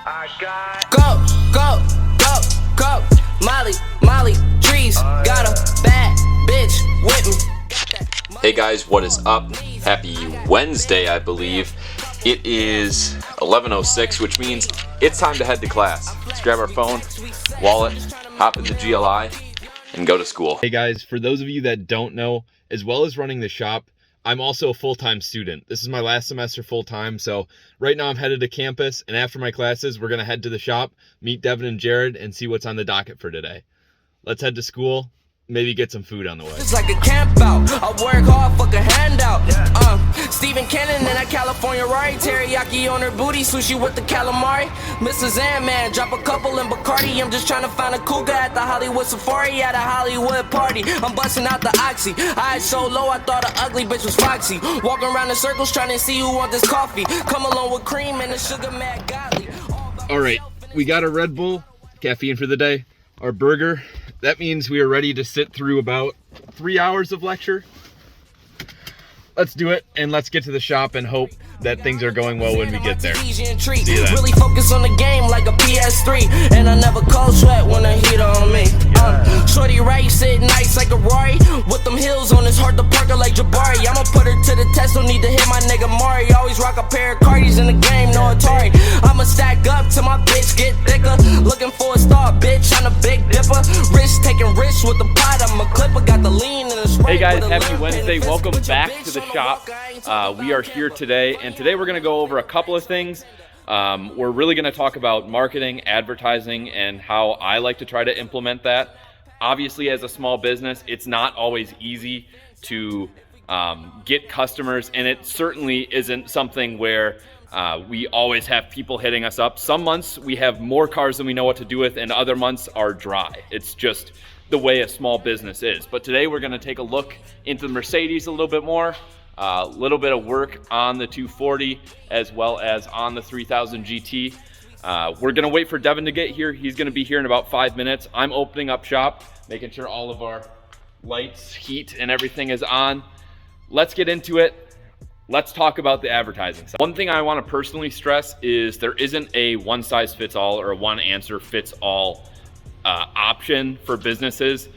Go, Molly, trees, got a bad bitch with me. Hey guys, what is up? Happy Wednesday, I believe. It is 11:06, which means it's time to head to class. Let's grab our phone, wallet, hop in the GLI, and go to school. Hey guys, for those of you that don't know, as well as running the shop, I'm also a full-time student. This is my last semester full-time, so right now I'm headed to campus, and after my classes, we're gonna head to the shop, meet Devin and Jared, and see what's on the docket for today. Let's head to school, maybe get some food on the way. It's like a camp out. I work hard, fuck a handout. Stephen Cannon in a California Rari, teriyaki on her booty, sushi with the calamari. Mrs. Man, drop a couple in Bacardi. I'm just trying to find a cougar at the Hollywood Safari at a Hollywood party. I'm busting out the oxy. Eyes so low, I thought an ugly bitch was foxy. Walking around in circles trying to see who want this coffee. Come along with cream and the sugar mad godly. All right, we got a Red Bull, caffeine for the day, our burger. That means we are ready to sit through about 3 hours of lecture. Let's do it, and let's get to the shop and hope that things are going well when we get there. See you then. Really focus on the game like a PS3, and I never cold sweat when a heater on me. Shorty right, sitting nice like a Rari, with them heels on, it's hard to park her like Jabari. I'ma put her to the test, don't need to hit my nigga Mari. Always rock a pair of Cardis in the game, no Atari. I'ma stack up till my bitch get thicker. Looking for a star, bitch, I'm a big dipper. Risk taking risks with the pot, I'm a clipper, got the lean in the spray. Hey guys, happy Wednesday. Welcome back to the shop. We are here today, and today we're going to go over a couple of things. We're really going to talk about marketing, advertising, and how I like to try to implement that. Obviously, as a small business, it's not always easy to get customers, and it certainly isn't something where we always have people hitting us up. Some months we have more cars than we know what to do with, and other months are dry. It's just the way a small business is. But today we're going to take a look into the Mercedes a little bit more. A little bit of work on the 240 as well as on the 3000 GT. We're gonna wait for Devin to get here. He's gonna be here in about 5 minutes. I'm opening up shop, making sure all of our lights, heat, and everything is on. Let's get into it. Let's talk about the advertising side. One thing I wanna personally stress is there isn't a one size fits all or a one answer fits all option for businesses.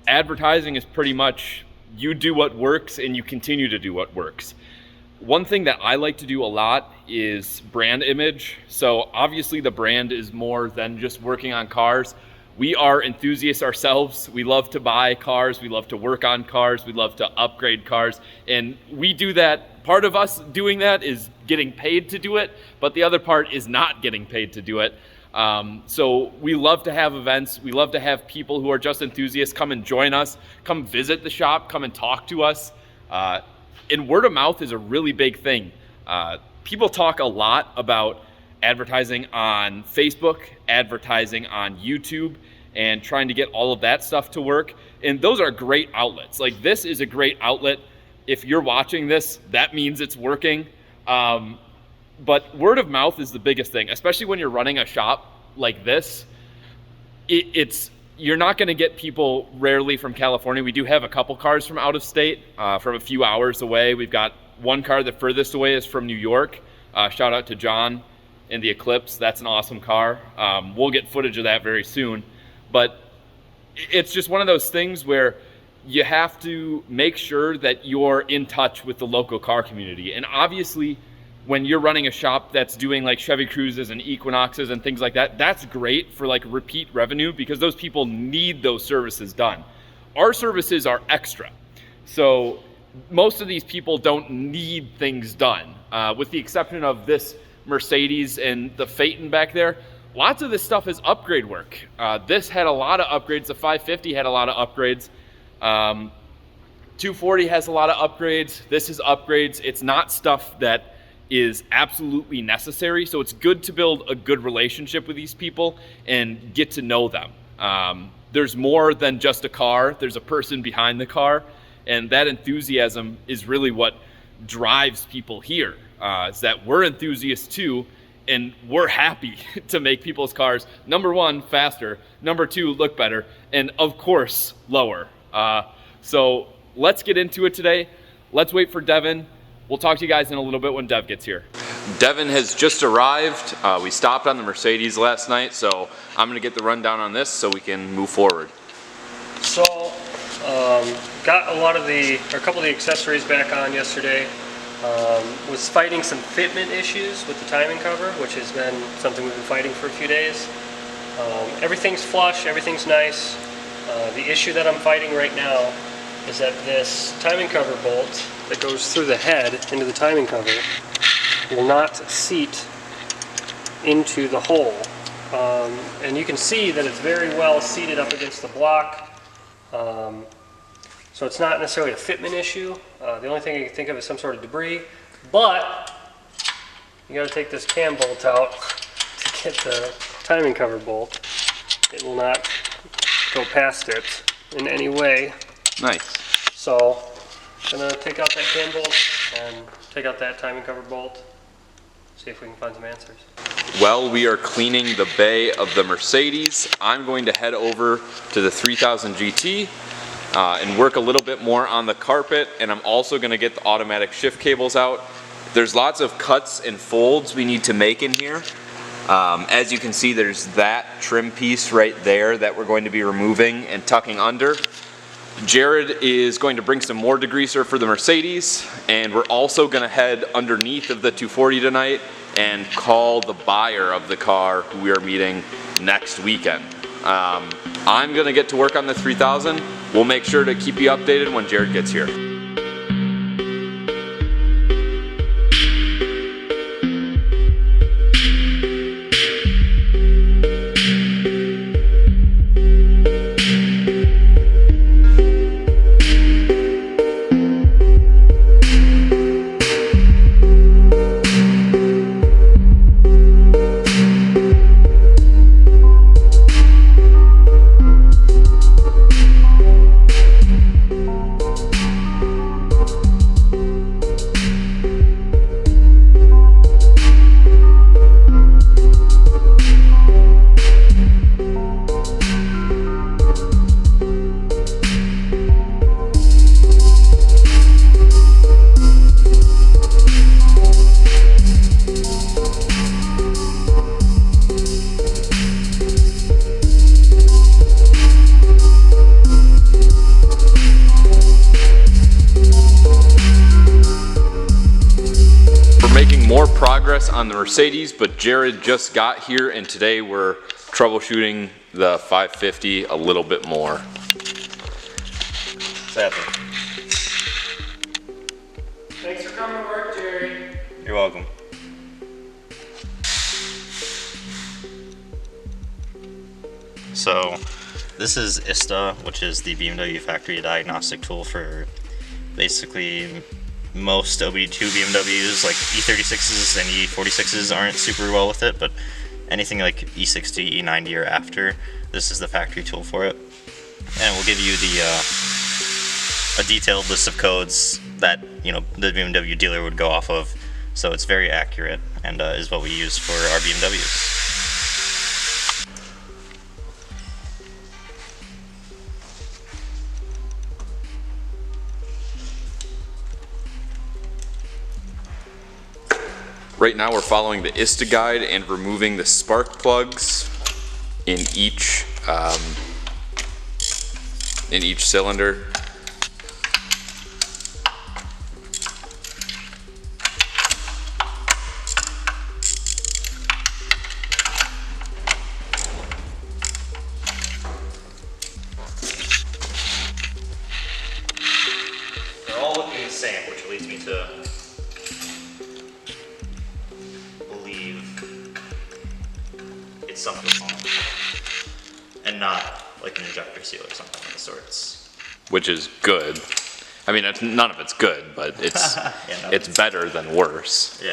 Advertising is pretty much you do what works and you continue to do what works. One thing that I like to do a lot is brand image. So obviously the brand is more than just working on cars. We are enthusiasts ourselves. We love to buy cars. We love to work on cars. We love to upgrade cars. And we do that. Part of us doing that is getting paid to do it, but the other part is not getting paid to do it. So we love to have events. We love to have people who are just enthusiasts come and join us, come visit the shop, come and talk to us. And word of mouth is a really big thing. People talk a lot about advertising on Facebook, advertising on YouTube, and trying to get all of that stuff to work. And those are great outlets. Like, this is a great outlet. If you're watching this, that means it's working. But word of mouth is the biggest thing, especially when you're running a shop like this. You're not going to get people rarely from California. We do have a couple cars from out of state, from a few hours away. We've got one car the furthest away is from New York. Shout out to John in the Eclipse. That's an awesome car. We'll get footage of that very soon. But it's just one of those things where you have to make sure that you're in touch with the local car community. And obviously, when you're running a shop that's doing like Chevy Cruzes and Equinoxes and things like that, that's great for like repeat revenue because those people need those services done. Our services are extra. So most of these people don't need things done, with the exception of this Mercedes and the Phaeton back there. Lots of this stuff is upgrade work. This had a lot of upgrades. The 550 had a lot of upgrades. 240 has a lot of upgrades. This is upgrades. It's not stuff that is absolutely necessary. So it's good to build a good relationship with these people and get to know them. There's more than just a car. There's a person behind the car. And that enthusiasm is really what drives people here. Is that we're enthusiasts too, and we're happy to make people's cars, number one, faster, number two, look better, and of course, lower. So let's get into it today. Let's wait for Devin. we'll talk to you guys in a little bit when Dev gets here. Devin has just arrived. We stopped on the Mercedes last night, so I'm gonna get the rundown on this so we can move forward. So, got a couple of the accessories back on yesterday. Was fighting some fitment issues with the timing cover, which has been something we've been fighting for a few days. Everything's flush, everything's nice. The issue that I'm fighting right now is that this timing cover bolt that goes through the head into the timing cover will not seat into the hole. And you can see that it's very well seated up against the block. So it's not necessarily a fitment issue. The only thing I can think of is some sort of debris, but you gotta take this cam bolt out to get the timing cover bolt. It will not go past it in any way. Nice. So I'm gonna take out that cam bolt and take out that timing cover bolt, see if we can find some answers. Well, we are cleaning the bay of the Mercedes. I'm going to head over to the 3000 GT and work a little bit more on the carpet, and I'm also going to get the automatic shift cables out. There's lots of cuts and folds we need to make in here. As you can see, there's that trim piece right there that we're going to be removing and tucking under. Jared is going to bring some more degreaser for the Mercedes, and we're also going to head underneath of the 240 tonight and call the buyer of the car who we are meeting next weekend. I'm going to get to work on the 3000. We'll make sure to keep you updated when Jared gets here. More progress on the Mercedes, but Jared just got here, and today we're troubleshooting the 550 a little bit more. Sadly. Thanks for coming to work, Jerry. You're welcome. So, this is ISTA, which is the BMW factory diagnostic tool for basically most OBD2 BMWs. Like E36s and E46s aren't super well with it, but anything like E60, E90 or after, this is the factory tool for it. And we'll give you a detailed list of codes that, you know, the BMW dealer would go off of. So it's very accurate and is what we use for our BMWs. Right now we're following the ISTA guide and removing the spark plugs in each cylinder. They're all looking the same, which leads me to it's something wrong, and not like an injector seal or something of the sorts. Which is good. I mean, none of it's good, but it's Yeah, no, it's better than worse. Yeah.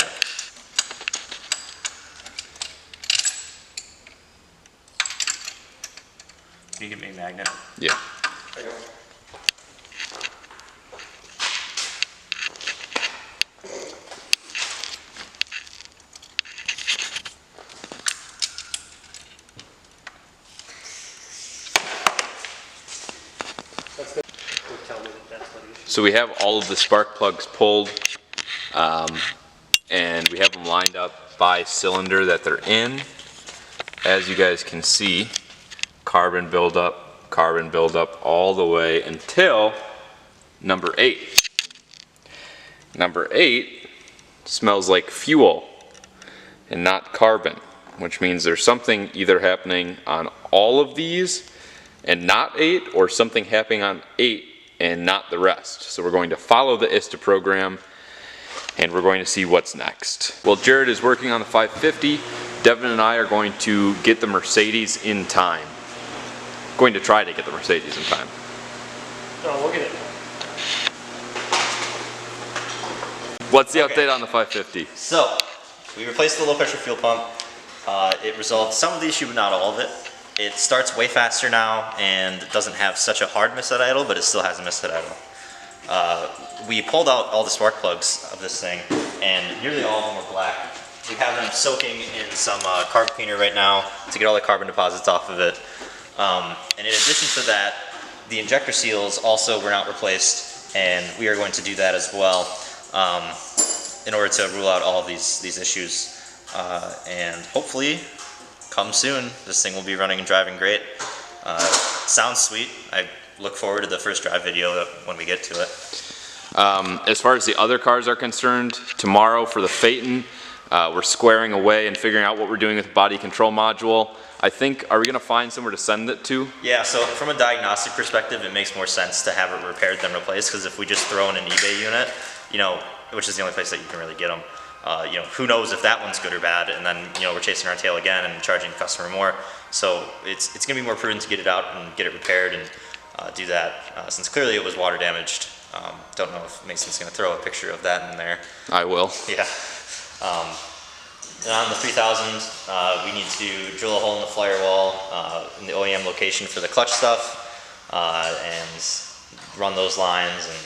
Can you give me a magnet? Yeah. So we have all of the spark plugs pulled. And we have them lined up by cylinder that they're in. As you guys can see, carbon buildup all the way until number 8. Number 8 smells like fuel and not carbon, which means there's something either happening on all of these and not 8, or something happening on 8 and not the rest. So we're going to follow the ISTA program and we're going to see what's next. Well, Jared is working on the 550. Devin and I are going to get the Mercedes in time. Going to try to get the Mercedes in time. Oh, we'll get it. What's the update on the 550? So, we replaced the low pressure fuel pump. It resolved some of the issue, but not all of it. It starts way faster now and doesn't have such a hard miss at idle, but it still has a miss at idle. We pulled out all the spark plugs of this thing, and nearly all of them were black. We have them soaking in some carb cleaner right now to get all the carbon deposits off of it. And in addition to that, the injector seals also were not replaced, and we are going to do that as well in order to rule out all of these issues. And hopefully, come soon, this thing will be running and driving great. Sounds sweet. I look forward to the first drive video when we get to it. As far as the other cars are concerned, tomorrow for the Phaeton, we're squaring away and figuring out what we're doing with the body control module. I think, are we going to find somewhere to send it to? Yeah, so from a diagnostic perspective, it makes more sense to have it repaired than replaced, because if we just throw in an eBay unit, you know, which is the only place that you can really get them, you know, who knows if that one's good or bad, and then, you know, we're chasing our tail again and charging the customer more. So it's going to be more prudent to get it out and get it repaired and do that, since clearly it was water damaged. Don't know if Mason's going to throw a picture of that in there. I will. Yeah. And on the 3000, we need to drill a hole in the firewall in the OEM location for the clutch stuff, and run those lines and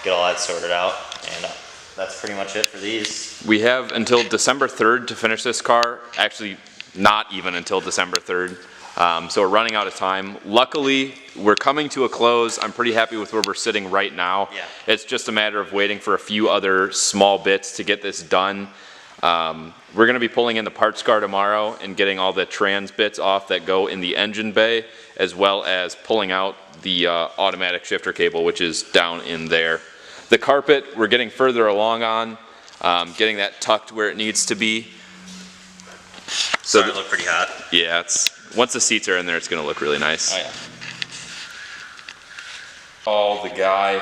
get all that sorted out. And that's pretty much it for these. We have until December 3rd to finish this car. Actually, not even until December 3rd. So we're running out of time. Luckily, we're coming to a close. I'm pretty happy with where we're sitting right now. Yeah. It's just a matter of waiting for a few other small bits to get this done. We're going to be pulling in the parts car tomorrow and getting all the trans bits off that go in the engine bay, as well as pulling out the automatic shifter cable, which is down in there. The carpet, we're getting further along on, getting that tucked where it needs to be. So Starting to look pretty hot. Yeah, once the seats are in there, it's going to look really nice. Oh yeah. Call the guy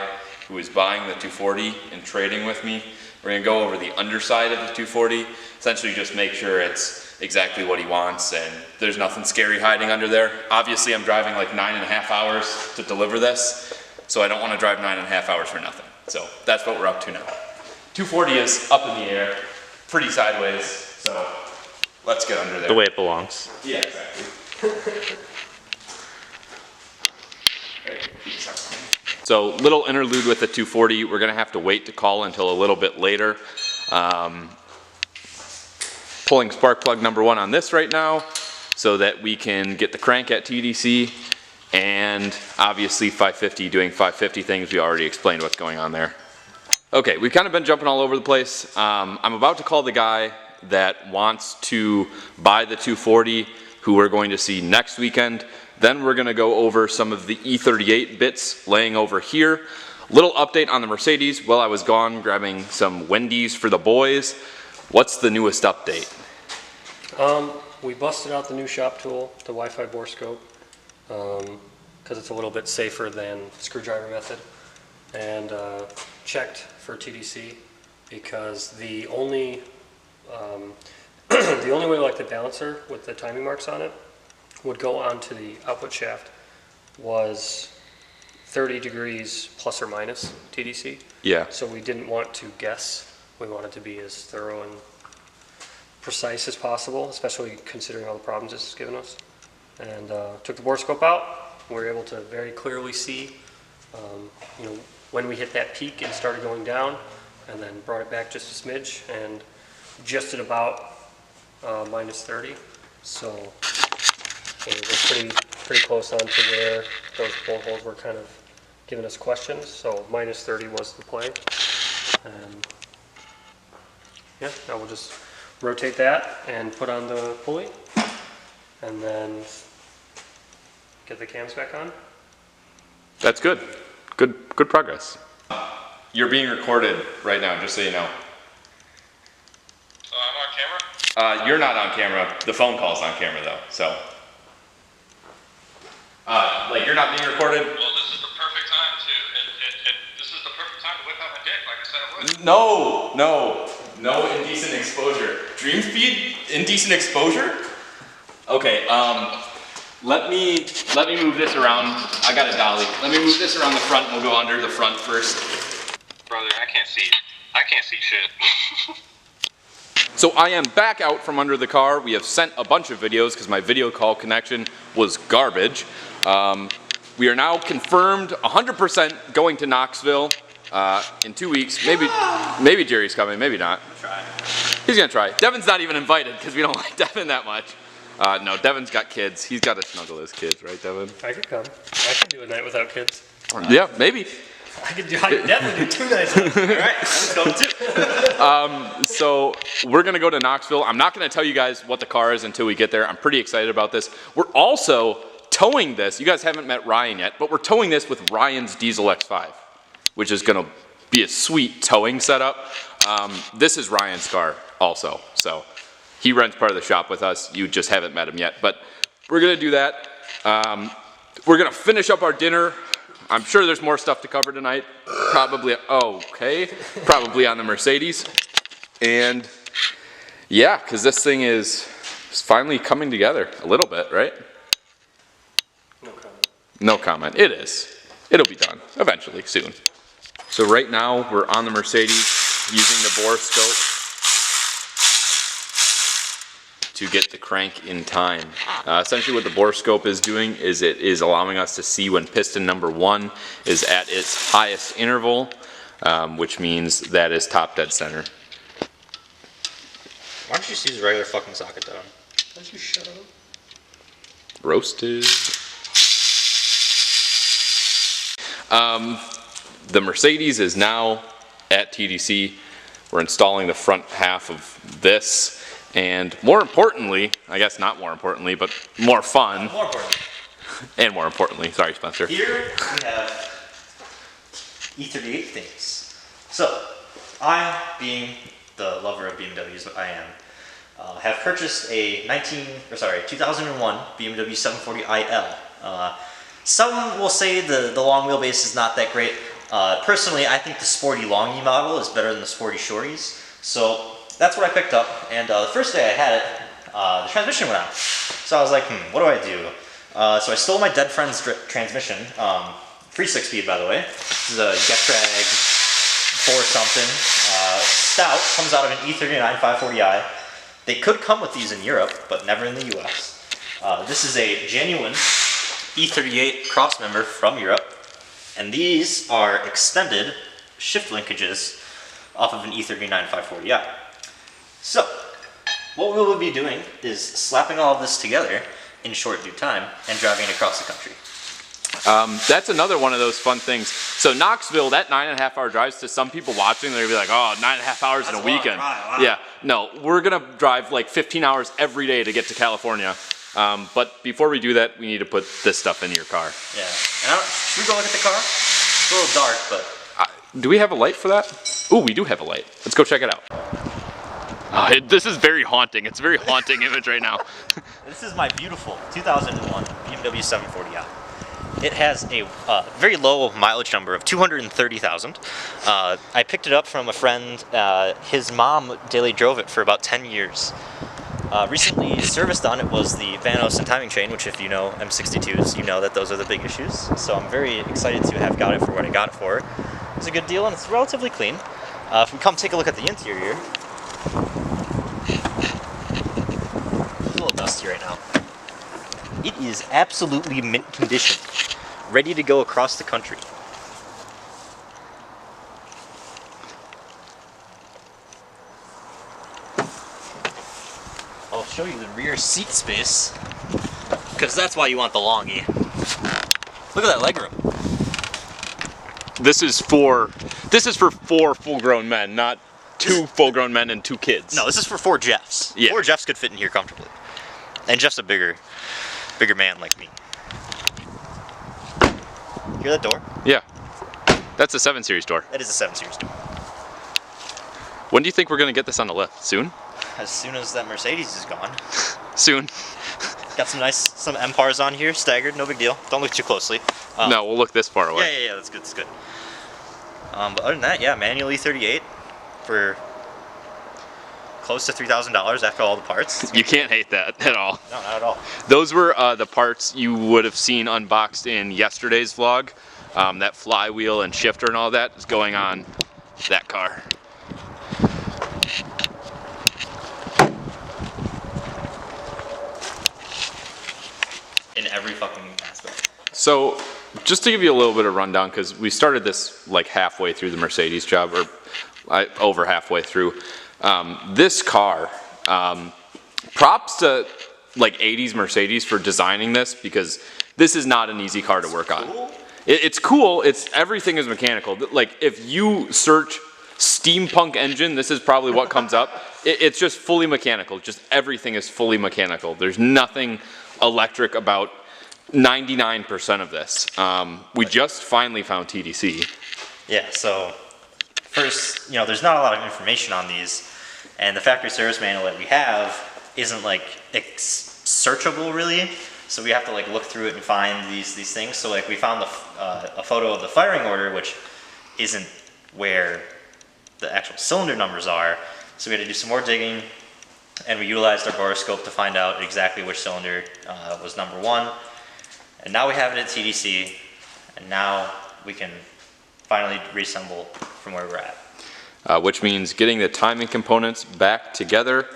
who is buying the 240 and trading with me. We're going to go over the underside of the 240, essentially just make sure it's exactly what he wants and there's nothing scary hiding under there. Obviously, I'm driving like 9.5 hours to deliver this, so I don't want to drive 9.5 hours for nothing. So that's what we're up to now. 240 is up in the air, pretty sideways, so let's get under there. The way it belongs. Yeah, exactly. So little interlude with the 240. We're going to have to wait to call until a little bit later. Pulling spark plug number 1 on this right now so that we can get the crank at TDC, and obviously 550 doing 550 things. We already explained what's going on there. Okay, we've kind of been jumping all over the place. I'm about to call the guy that wants to buy the 240, who we're going to see next weekend. Then we're going to go over some of the E38 bits laying over here. Little update on the Mercedes. While I was gone grabbing some Wendy's for the boys. What's the newest update? We busted out the new shop tool, the Wi-Fi bore scope, because it's a little bit safer than screwdriver method, and checked for TDC, because the only the only way like the balancer with the timing marks on it would go onto the output shaft was 30 degrees plus or minus TDC. Yeah. So we didn't want to guess. We wanted to be as thorough and precise as possible, especially considering all the problems this has given us. And took the bore scope out. We were able to very clearly see, you know, when we hit that peak and started going down, and then brought it back just a smidge, and just at about minus 30. So we're pretty close on to where those bore holes were kind of giving us questions. So minus 30 was the play. yeah, now we'll just rotate that and put on the pulley, and then get the cams back on. That's good. Good progress. You're being recorded right now, just so you know. I'm on camera? You're not on camera. The phone call's on camera though, so. Like you're not being recorded? Well, this is the perfect time this is the perfect time to whip out my dick, like I said I would. No indecent exposure. Dreamspeed indecent exposure? Okay, let me move this around. I got a dolly. Let me move this around the front and we'll go under the front first. Brother, I can't see shit. So I am back out from under the car. We have sent a bunch of videos because my video call connection was garbage. We are now confirmed 100% going to Knoxville in 2 weeks. Maybe Jerry's coming, maybe not. Try. He's gonna try. Devin's not even invited because we don't like Devin that much. No, Devin's got kids. He's got to snuggle his kids, right, Devin? I could come. I could do a night without kids. Yeah, maybe. I could definitely do 2 nights without kids. All right, let's go too. So we're gonna go to Knoxville. I'm not gonna tell you guys what the car is until we get there. I'm pretty excited about this. We're also towing this. You guys haven't met Ryan yet, but we're towing this with Ryan's Diesel X5, which is gonna be a sweet towing setup. This is Ryan's car also, so he rents part of the shop with us. You just haven't met him yet, but we're gonna do that. We're gonna finish up our dinner. I'm sure there's more stuff to cover tonight. Probably on the Mercedes. And yeah, because this thing is finally coming together a little bit, right? No comment. No comment. It is. It'll be done eventually, soon. So right now we're on the Mercedes using the bore scope to get the crank in time. Essentially what the bore scope is doing is it is allowing us to see when piston number 1 is at its highest interval, which means that is top dead center. Why don't you just use a regular fucking socket down? Why don't you shut up? Roasted. The Mercedes is now at TDC. We're installing the front half of this. And more importantly, I guess not more importantly, but more fun. More important. And more importantly, sorry Spencer. Here we have E38 things. So, I, being the lover of BMWs that I am, have purchased a 2001 BMW 740iL. Some will say the long wheelbase is not that great. Personally, I think the sporty longy model is better than the sporty shorties. So that's what I picked up, and the first day I had it, the transmission went out. So I was like, what do I do? So I stole my dead friend's transmission, free 6-speed by the way. This is a Getrag 4 something, stout, comes out of an E39 540i. They could come with these in Europe, but never in the US. This is a genuine E38 cross member from Europe, and these are extended shift linkages off of an E39 540i. So, what we will be doing is slapping all of this together in short due time and driving it across the country. That's another one of those fun things. So Knoxville, that 9.5 hour drives, to some people watching, they're gonna be like, oh, 9.5 hours in a weekend. Wow. Yeah, no, we're gonna drive like 15 hours every day to get to California. But before we do that, we need to put this stuff in your car. Yeah, and should we go look at the car? It's a little dark, but... Do we have a light for that? Ooh, we do have a light. Let's go check it out. This is very haunting. It's a very haunting image right now. This is my beautiful 2001 BMW 740i. It has a very low mileage number of 230,000. I picked it up from a friend. His mom daily drove it for about 10 years. Recently serviced on it was the Vanos and timing chain, which if you know M62s, you know that those are the big issues. So I'm very excited to have got it for what I got it for. It's a good deal and it's relatively clean. If we come take a look at the interior, it's a little dusty right now. It is absolutely mint condition, ready to go across the country. I'll show you the rear seat space, because that's why you want the longie. Look at that legroom. This is for 4 full-grown men, not 2 full-grown men and 2 kids. No, this is for 4 Jeffs. Yeah. 4 Jeffs could fit in here comfortably. And Jeff's a bigger man like me. Hear that door? Yeah. That's a 7 Series door. That is a 7 Series door. When do you think we're going to get this on the lift? Soon? As soon as that Mercedes is gone. Soon. Got some MPARs on here, staggered, no big deal. Don't look too closely. No, we'll look this far away. Yeah, that's good, that's good. But other than that, yeah, manual E38 for close to $3,000 after all the parts. You can't hate that at all. No, not at all. Those were the parts you would have seen unboxed in yesterday's vlog. That flywheel and shifter and all that is going on that car. In every fucking aspect. So, just to give you a little bit of rundown, because we started this like halfway through the Mercedes job, or over halfway through. This car, props to like 80s Mercedes for designing this, because this is not an easy car to work on. It's cool. Everything is mechanical. Like if you search steampunk engine, this is probably what comes up. It's just fully mechanical. Just everything is fully mechanical. There's nothing electric about 99% of this. We just finally found TDC. Yeah, so first, there's not a lot of information on these, and the factory service manual that we have isn't like searchable really. So we have to like look through it and find these things. So like we found a photo of the firing order, which isn't where the actual cylinder numbers are. So we had to do some more digging, and we utilized our boroscope to find out exactly which cylinder was number 1. And now we have it at TDC, and now we can finally reassemble from where we're at. Which means getting the timing components back together,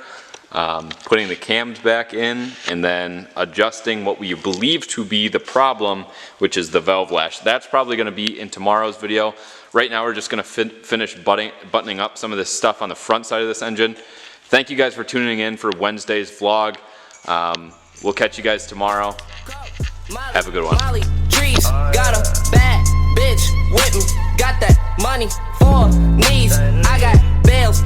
putting the cams back in, and then adjusting what we believe to be the problem, which is the valve lash. That's probably going to be in tomorrow's video. Right now we're just going to finish buttoning up some of this stuff on the front side of this engine. Thank you guys for tuning in for Wednesday's vlog. We'll catch you guys tomorrow. Have a good one. Molly trees, got a bad bitch with me. Got that money for knees. I got bells,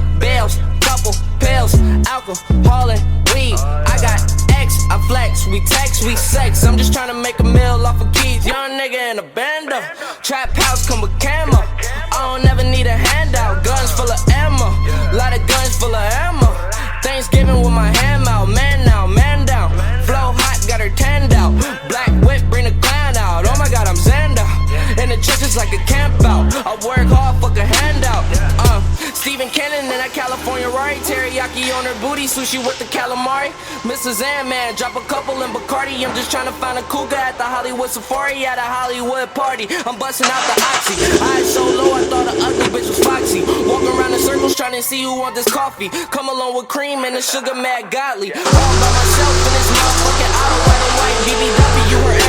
couple pills, alcohol and weed. I got X, I flex, we text, we sex. I'm just trying to make a meal off of keys. Young nigga in a bando. Trap house come with camo. I don't ever need a handout. Guns full of ammo. Lot of guns full of ammo. Thanksgiving with my hand out. Man down. Flow hot, got her tanned out. Black whip, bring the clown out. Oh my god, I'm Xander. In the trenches like a camp out. I work hard, fuck a handout. Steven Cannon in that California Rari. Teriyaki on her booty, sushi with the calamari. Mrs. Man, drop a couple in Bacardi. I'm just trying to find a cougar at the Hollywood Safari at a Hollywood party. I'm busting out the oxy. Eyes so low, I thought the ugly bitch was foxy. Walking around in circles trying to see who want this coffee. Come along with cream and the sugar mad godly. All by myself in this motherfucking auto, red and white BBW.